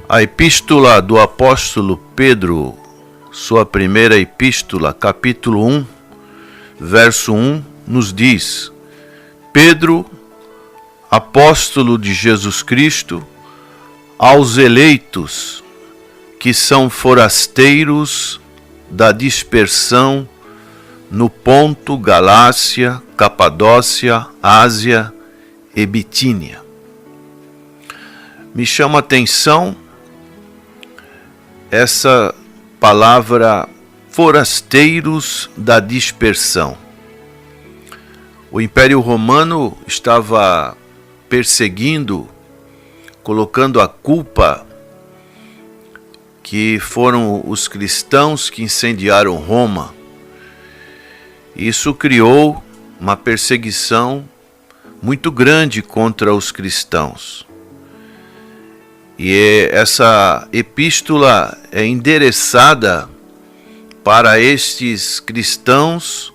A epístola do apóstolo Pedro, sua primeira epístola, capítulo 1, verso 1, nos diz: Pedro, apóstolo de Jesus Cristo, aos eleitos que são forasteiros da dispersão no Ponto, Galácia, Capadócia, Ásia e Bitínia. Me chama a atenção essa palavra forasteiros da dispersão. O Império Romano estava perseguindo, colocando a culpa que foram os cristãos que incendiaram Roma. Isso criou uma perseguição muito grande contra os cristãos. E essa epístola é endereçada para estes cristãos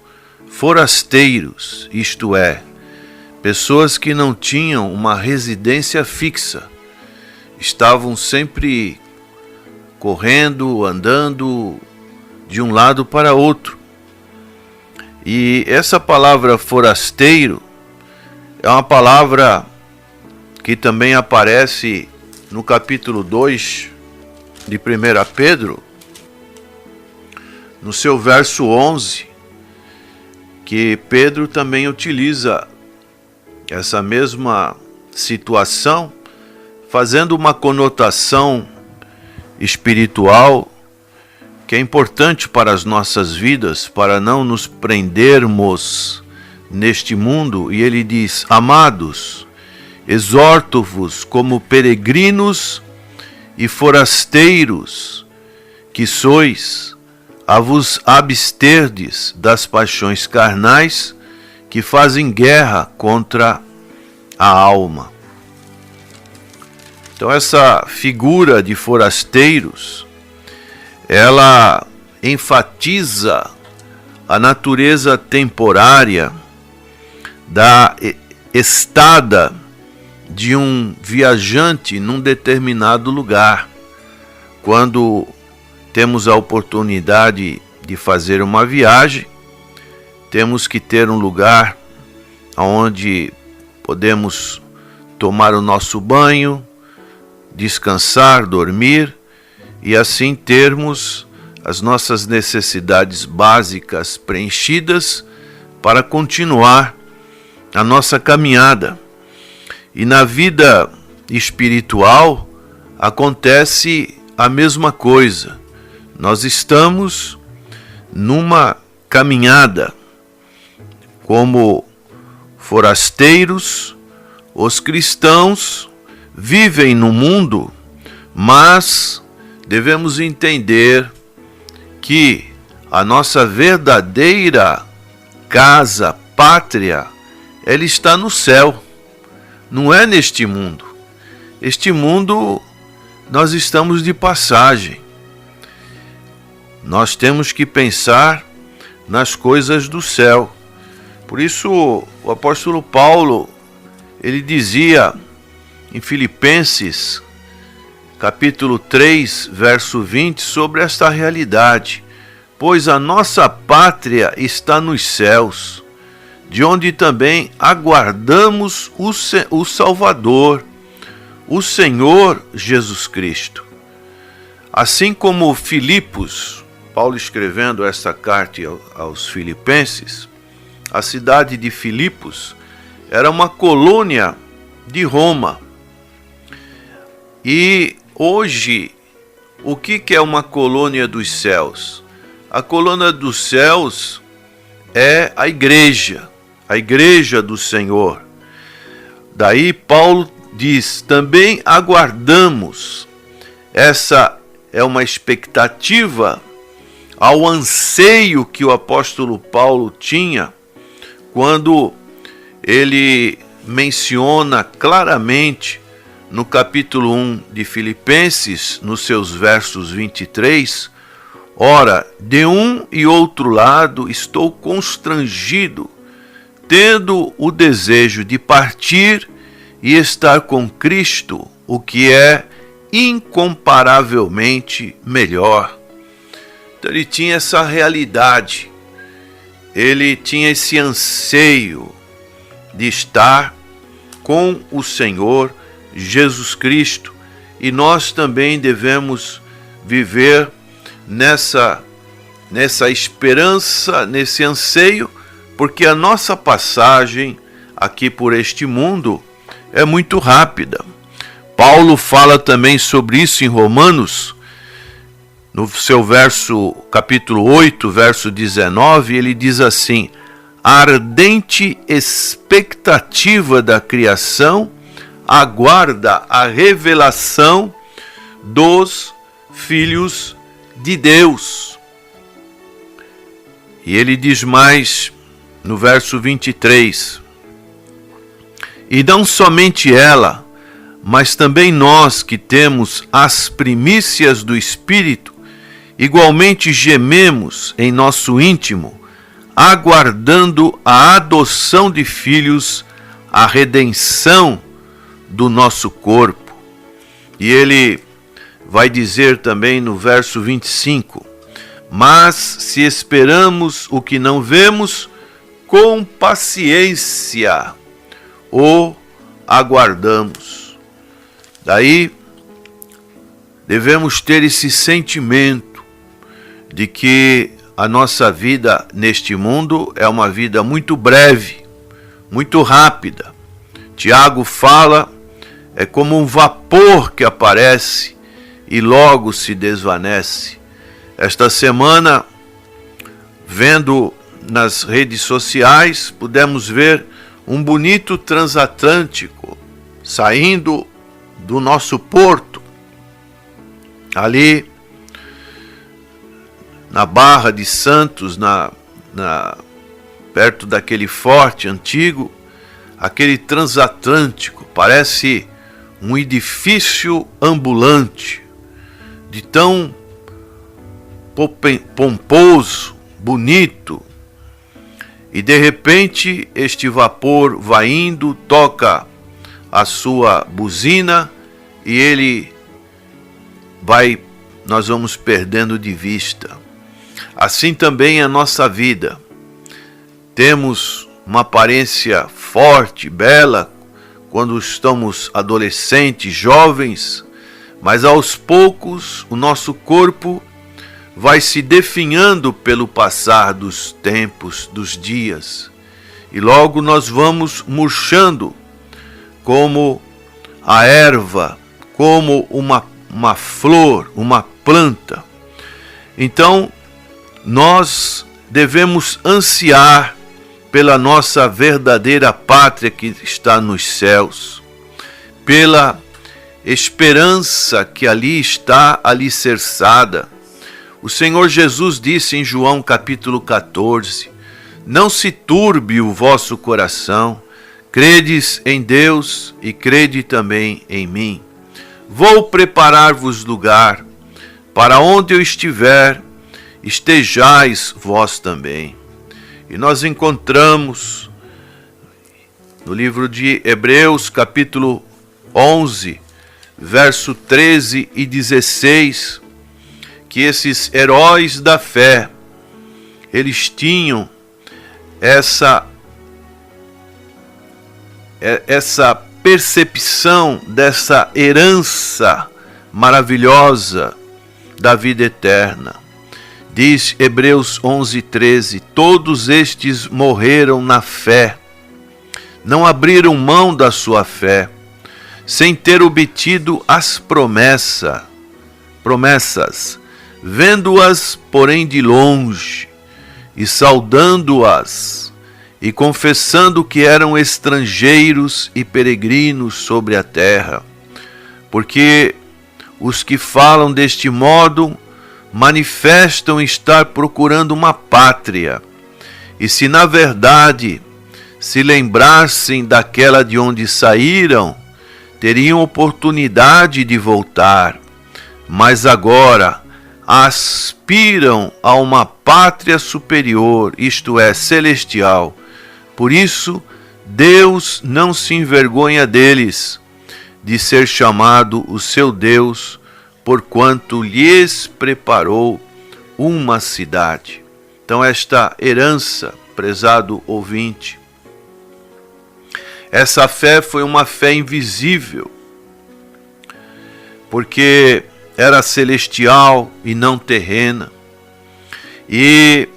forasteiros, isto é, pessoas que não tinham uma residência fixa, estavam sempre correndo, andando de um lado para outro. E essa palavra forasteiro é uma palavra que também aparece no capítulo 2 de 1 Pedro, no seu verso 11, que Pedro também utiliza essa mesma situação, fazendo uma conotação espiritual que é importante para as nossas vidas, para não nos prendermos neste mundo. E ele diz: amados, exorto-vos como peregrinos e forasteiros que sois, a vos absterdes das paixões carnais que fazem guerra contra a alma. Então essa figura de forasteiros, ela enfatiza a natureza temporária da estada de um viajante num determinado lugar. Quando temos a oportunidade de fazer uma viagem, temos que ter um lugar onde podemos tomar o nosso banho, descansar, dormir e assim termos as nossas necessidades básicas preenchidas para continuar a nossa caminhada. E na vida espiritual acontece a mesma coisa. Nós estamos numa caminhada como forasteiros. Os cristãos vivem no mundo, mas devemos entender que a nossa verdadeira casa, pátria, ela está no céu. Não é neste mundo. Este mundo, nós estamos de passagem. Nós temos que pensar nas coisas do céu. Por isso, o apóstolo Paulo, ele dizia em Filipenses, capítulo 3, verso 20, sobre esta realidade: pois a nossa pátria está nos céus, de onde também aguardamos o Salvador, o Senhor Jesus Cristo. Assim como Filipos, Paulo escrevendo esta carta aos Filipenses, a cidade de Filipos era uma colônia de Roma. E hoje, o que é uma colônia dos céus? A colônia dos céus é a igreja do Senhor. Daí Paulo diz: também aguardamos. Essa é uma expectativa ao anseio que o apóstolo Paulo tinha quando ele menciona claramente no capítulo 1 de Filipenses, nos seus versos 23, ora, de um e outro lado estou constrangido, tendo o desejo de partir e estar com Cristo, o que é incomparavelmente melhor. Então ele tinha essa realidade, ele tinha esse anseio de estar com o Senhor Jesus Cristo. E nós também devemos viver nessa esperança, nesse anseio, porque a nossa passagem aqui por este mundo é muito rápida. Paulo fala também sobre isso em Romanos, no seu capítulo 8, verso 19, ele diz assim: a ardente expectativa da criação aguarda a revelação dos filhos de Deus. E ele diz mais no verso 23: e não somente ela, mas também nós que temos as primícias do Espírito, igualmente gememos em nosso íntimo, aguardando a adoção de filhos, a redenção do nosso corpo. E ele vai dizer também no verso 25: mas se esperamos o que não vemos, com paciência o aguardamos. Daí devemos ter esse sentimento de que a nossa vida neste mundo é uma vida muito breve, muito rápida. Tiago fala, é como um vapor que aparece e logo se desvanece. Esta semana, vendo nas redes sociais, pudemos ver um bonito transatlântico saindo do nosso porto, ali na Barra de Santos, perto daquele forte antigo. Aquele transatlântico parece um edifício ambulante, de tão pomposo, bonito. E de repente este vapor vai indo, toca a sua buzina e nós vamos perdendo de vista. Assim também a nossa vida. Temos uma aparência forte, bela, quando estamos adolescentes, jovens, mas aos poucos o nosso corpo vai se definhando pelo passar dos tempos, dos dias, e logo nós vamos murchando como a erva, como uma flor, uma planta. Então, nós devemos ansiar pela nossa verdadeira pátria que está nos céus, pela esperança que ali está alicerçada. O Senhor Jesus disse em João capítulo 14, não se turbe o vosso coração, credes em Deus e crede também em mim. Vou preparar-vos lugar, para onde eu estiver, estejais vós também. E nós encontramos no livro de Hebreus, capítulo 11, verso 13 e 16, que esses heróis da fé, eles tinham essa percepção dessa herança maravilhosa da vida eterna. Diz Hebreus 11:13, todos estes morreram na fé, não abriram mão da sua fé, sem ter obtido as promessas, vendo-as, porém, de longe, e saudando-as, e confessando que eram estrangeiros e peregrinos sobre a terra. Porque os que falam deste modo manifestam estar procurando uma pátria, e se na verdade se lembrassem daquela de onde saíram, teriam oportunidade de voltar, mas agora aspiram a uma pátria superior, isto é, celestial. Por isso, Deus não se envergonha deles, de ser chamado o seu Deus, porquanto lhes preparou uma cidade. Então, esta herança, prezado ouvinte, essa fé foi uma fé invisível, porque era celestial e não terrena, e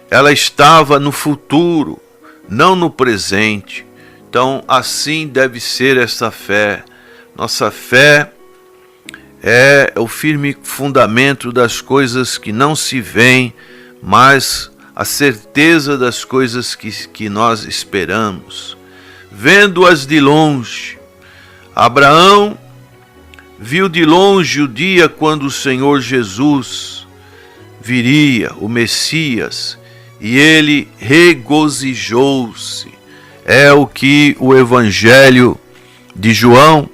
ela estava no futuro, não no presente. Então, assim deve ser essa fé. Nossa fé é o firme fundamento das coisas que não se veem, mas a certeza das coisas que nós esperamos. Vendo-as de longe, Abraão viu de longe o dia quando o Senhor Jesus viria, o Messias, e ele regozijou-se. É o que o Evangelho de João,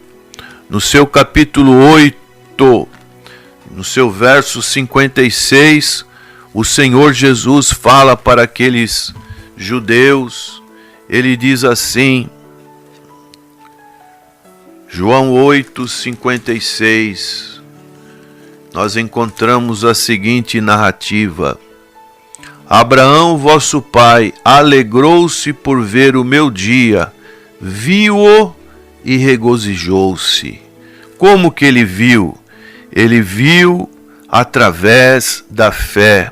no seu capítulo 8, no seu verso 56, o Senhor Jesus fala para aqueles judeus. Ele diz assim, João 8, 56, nós encontramos a seguinte narrativa: Abraão, vosso pai, alegrou-se por ver o meu dia, viu-o e regozijou-se. Como que ele viu? Ele viu através da fé.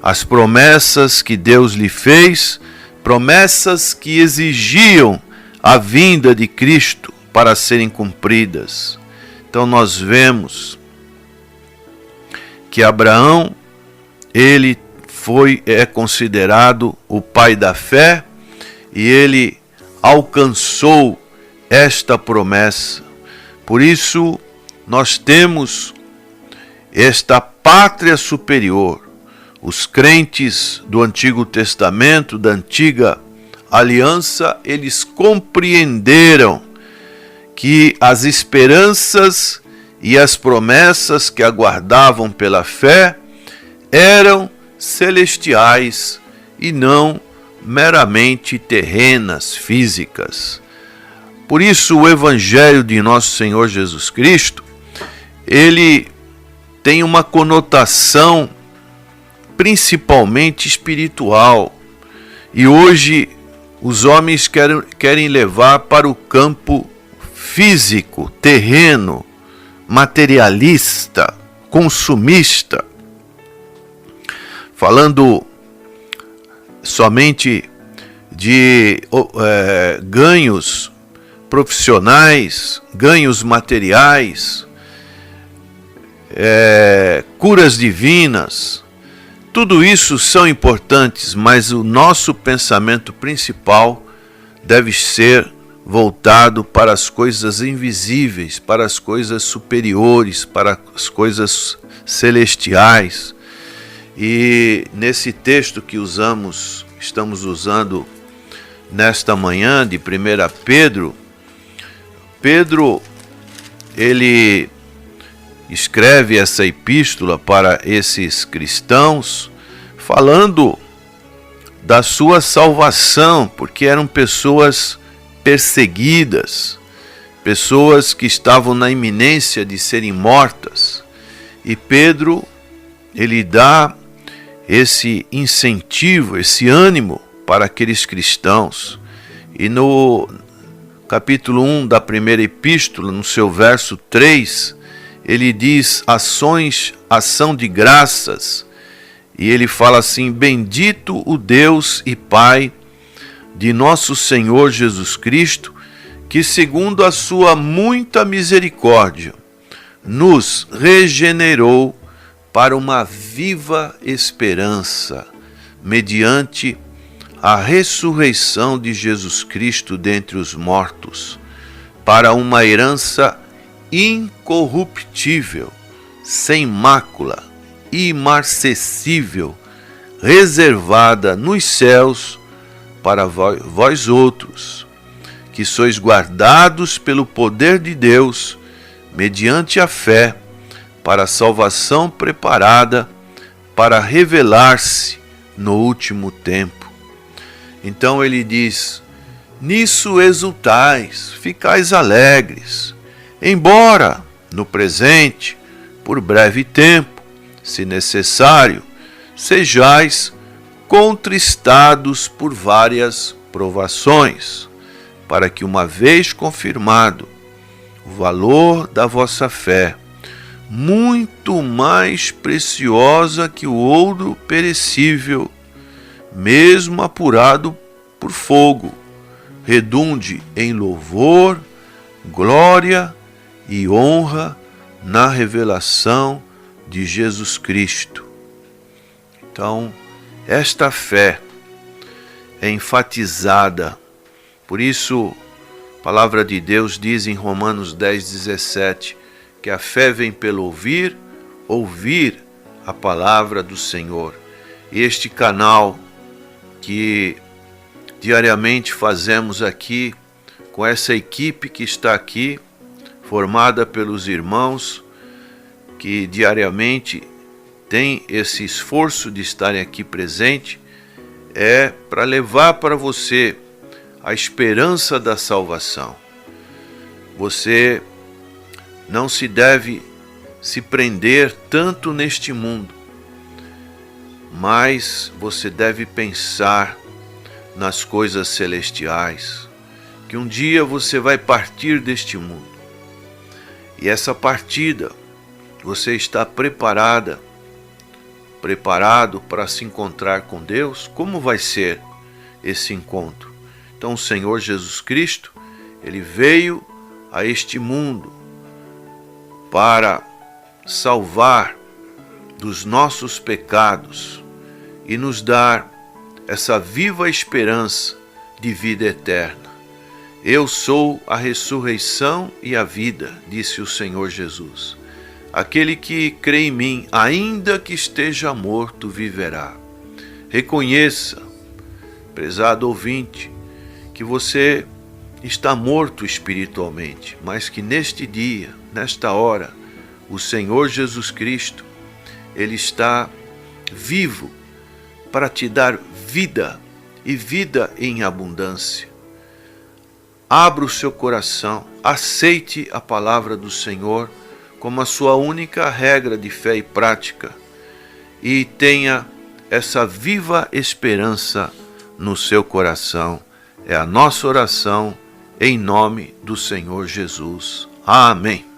As promessas que Deus lhe fez, promessas que exigiam a vinda de Cristo para serem cumpridas. Então nós vemos que Abraão, ele é considerado o pai da fé, e ele alcançou esta promessa. Por isso nós temos esta pátria superior. Os crentes do Antigo Testamento, da Antiga Aliança, eles compreenderam que as esperanças e as promessas que aguardavam pela fé eram celestiais e não meramente terrenas, físicas. Por isso o Evangelho de nosso Senhor Jesus Cristo, ele tem uma conotação principalmente espiritual. E hoje os homens querem levar para o campo físico, terreno, materialista, consumista, falando somente de ganhos profissionais, ganhos materiais, curas divinas. Tudo isso são importantes, mas o nosso pensamento principal deve ser voltado para as coisas invisíveis, para as coisas superiores, para as coisas celestiais. E nesse texto que estamos usando nesta manhã de 1 Pedro, ele escreve essa epístola para esses cristãos, falando da sua salvação, porque eram pessoas perseguidas, pessoas que estavam na iminência de serem mortas. E Pedro, ele dá esse incentivo, esse ânimo para aqueles cristãos. E no capítulo 1 da primeira epístola, no seu verso 3, ele diz ação de graças, e ele fala assim: bendito o Deus e Pai de nosso Senhor Jesus Cristo, que segundo a sua muita misericórdia, nos regenerou para uma viva esperança, mediante a ressurreição de Jesus Cristo dentre os mortos, para uma herança incorruptível, sem mácula, imarcessível, reservada nos céus para vós outros, que sois guardados pelo poder de Deus, mediante a fé, para a salvação preparada para revelar-se no último tempo. Então ele diz: nisso exultais, ficais alegres, embora no presente, por breve tempo, se necessário, sejais contristados por várias provações, para que, uma vez confirmado o valor da vossa fé, muito mais preciosa que o ouro perecível, mesmo apurado por fogo, redunde em louvor, glória e honra na revelação de Jesus Cristo. Então, esta fé é enfatizada. Por isso, a palavra de Deus diz em Romanos 10:17, que a fé vem pelo ouvir a palavra do Senhor. E este canal que diariamente fazemos aqui, com essa equipe que está aqui, formada pelos irmãos que diariamente têm esse esforço de estarem aqui presente, é para levar para você a esperança da salvação. Você não se deve se prender tanto neste mundo, mas você deve pensar nas coisas celestiais, que um dia você vai partir deste mundo. E essa partida, você está preparado para se encontrar com Deus? Como vai ser esse encontro? Então o Senhor Jesus Cristo, Ele veio a este mundo para salvar dos nossos pecados e nos dar essa viva esperança de vida eterna. Eu sou a ressurreição e a vida, disse o Senhor Jesus. Aquele que crê em mim, ainda que esteja morto, viverá. Reconheça, prezado ouvinte, que você está morto espiritualmente, mas que neste dia, nesta hora, o Senhor Jesus Cristo, Ele está vivo para te dar vida e vida em abundância. Abra o seu coração, aceite a palavra do Senhor como a sua única regra de fé e prática e tenha essa viva esperança no seu coração. É a nossa oração em nome do Senhor Jesus. Amém.